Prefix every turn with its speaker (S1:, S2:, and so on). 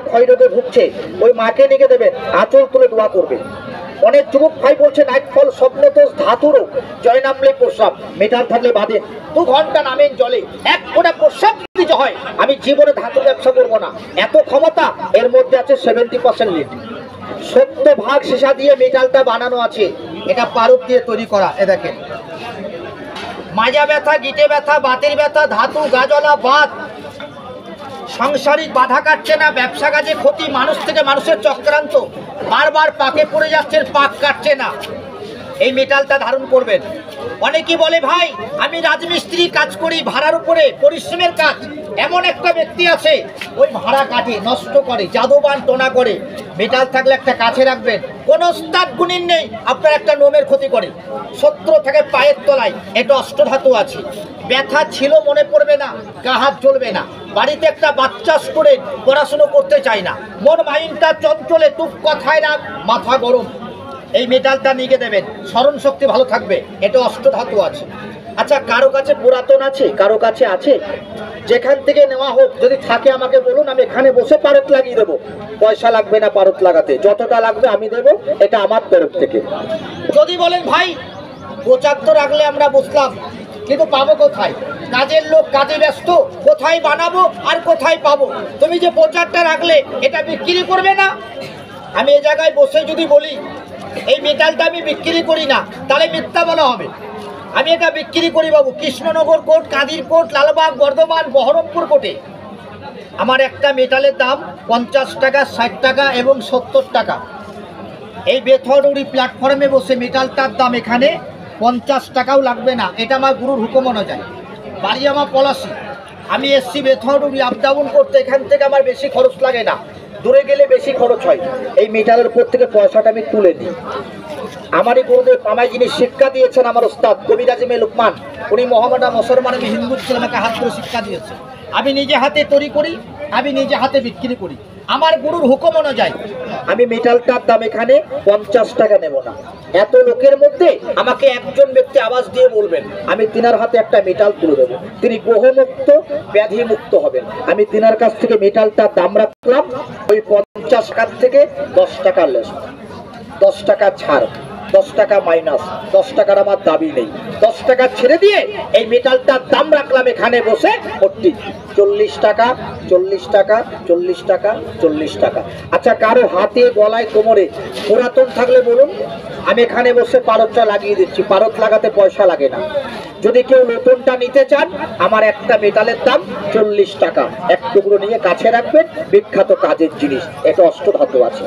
S1: ক্ষয়রোগে ভুগছে, ওই মাকে নিয়ে দেবেন, আঁচল তুলে দোয়া করবে। অনেক যুবক ভাই বলছে নাইটফল স্বপ্নদোষ ধাতুরও, জয় নামলে প্রস্রাব, মেটাল থাকলে বাঁধেন, 2 ঘন্টা নামেন জলে, 1 ফোঁটা প্রস্রাব যদি হয় আমি জীবনে ধাতুর ব্যবসা করবো না। এত ক্ষমতা এর মধ্যে আছে। 70% লিড, 70 ভাগ সীসা দিয়ে মেটালটা বানানো আছে। এটা পারদ দিয়ে তৈরি করা। এ দেখেন, মাজা ব্যথা, গিটে ব্যথা, বাতের ব্যথা, ধাতু, গাজলা, বাত, সাংসারিক বাধা কাটছে না, ব্যবসা কাজে ক্ষতি, মানুষ থেকে মানুষের চক্রান্ত, বারবার পাকে পড়ে যাচ্ছেন, পাক কাটছে না, এই মেটালটা ধারণ করবেন। অনেকেই বলে ভাই আমি রাজমিস্ত্রি কাজ করি, ভাড়ার উপরে পরিশ্রমের কাজ। এমন একটা ব্যক্তি আছে ওই ভাড়া কাটে, নষ্ট করে, জাদুবান টোনা করে। মেটাল থাকলে একটা কাছে রাখবেন, কোন ওস্তাদ গুণিন নেই, আপনার একটা নোমের ক্ষতি করে। শত্রু থেকে পায়ের তলায়, এটা অষ্টধাতু আছে। ব্যথা ছিল মনে পড়বে না, গা হাত জ্বলবে না, বাড়িতে একটা বাচ্চা করে পড়াশুনো করতে চায় না, মন মাইন্ডটা চঞ্চলে, টুক কথায় রাখ, মাথা গরম। এই মেটালটা নিয়ে দেবেন, স্মরণ শক্তি ভালো থাকবে। এটা অষ্টধাতু আছে। আচ্ছা, কারো কাছে পুরাতন আছে, কারো কাছে আছে? যেখান থেকে নেওয়া হোক, যদি থাকে আমাকে বলুন, আমি এখানে বসে পারদ লাগিয়ে দেবো। পয়সা লাগবে না পারদ লাগাতে, যতটা লাগবে আমি দেবো, এটা আমার তরফ থেকে। যদি বলেন ভাই প্রচার তো রাখলে আমরা বুঝলাম, কিন্তু পাবো কোথায়? কাজের লোক কাজে ব্যস্ত, কোথায় বানাবো আর কোথায় পাবো? তুমি যে প্রচারটা রাখলে এটা বিক্রি করবে না? আমি এ জায়গায় বসে যদি বলি এই মেটালটা আমি বিক্রি করি না, তাহলে মিথ্যা বলা হবে। আমি এটা বিক্রি করি বাবু, কৃষ্ণনগর কোর্ট, কাদির কোর্ট, লালবাগ, বর্ধমান, বহরমপুর কোর্টে। আমার একটা মেটালের দাম 50 টাকা, 60 টাকা এবং 70 টাকা। এই বেথরুড়ি প্ল্যাটফর্মে বসে মেটালটার দাম এখানে 50 টাকাও লাগবে না। এটা আমার গুরুর হুকুম অনুযায়ী। বাড়ি আমার পলাশি, আমি এসছি বেথরুড়ি আপ ডাউন করতে, এখান থেকে আমার বেশি খরচ লাগে না, দূরে গেলে বেশি খরচ হয়। এই মেটালের উপর থেকে পয়সাটা আমি তুলে নিই। আমারই গুরুদেব আমায় যিনি শিক্ষা দিয়েছেন, আমার ওস্তাদ কবিরাজ মে লুকমান, উনি মোহাম্মদা মুসলমান, আমি হিন্দু ছিলাম, আমাকে হাত করে শিক্ষা দিয়েছে। আমি নিজে হাতে তৈরি করি, আমি নিজে হাতে বিক্রি করি আমার গুরুর হুকুম অনুযায়ী। আমি মেটালটার দাম এখানে 50 টাকা নেব না। এত লোকের মধ্যে আমাকে একজন ব্যক্তি আওয়াজ দিয়ে বলবেন, আমি তিনার হাতে একটা মেটাল তুলে দেবো, তিনি গ্রহমুক্ত, ব্যাধি মুক্ত হবেন। আমি তিনার কাছ থেকে মেটালটার দাম রাখলাম ওই 50 টাকার থেকে 10 টাকা লেস, 10 টাকা ছাড়, 10 টাকা মাইনাস, 10 টাকার আমার দাবি নেই। 10 টাকা ছেড়ে দিয়ে এই মেটালটার দাম রাখলাম এখানে বসে 40 টাকা, 40 টাকা, 40 টাকা, 40 টাকা। আচ্ছা, কারো হাতে, গলায়, কোমরে পুরাতন থাকলে বলুন, আমি এখানে বসে পারদটা লাগিয়ে দিচ্ছি। পারদ লাগাতে পয়সা লাগে না। যদি কেউ নতুনটা নিতে চান, আমার একটা মেটালের দাম 40 টাকা। এক টুকরো নিয়ে কাছে রাখবেন, বিখ্যাত কাজের জিনিস, এটা অষ্টধাতু আছে।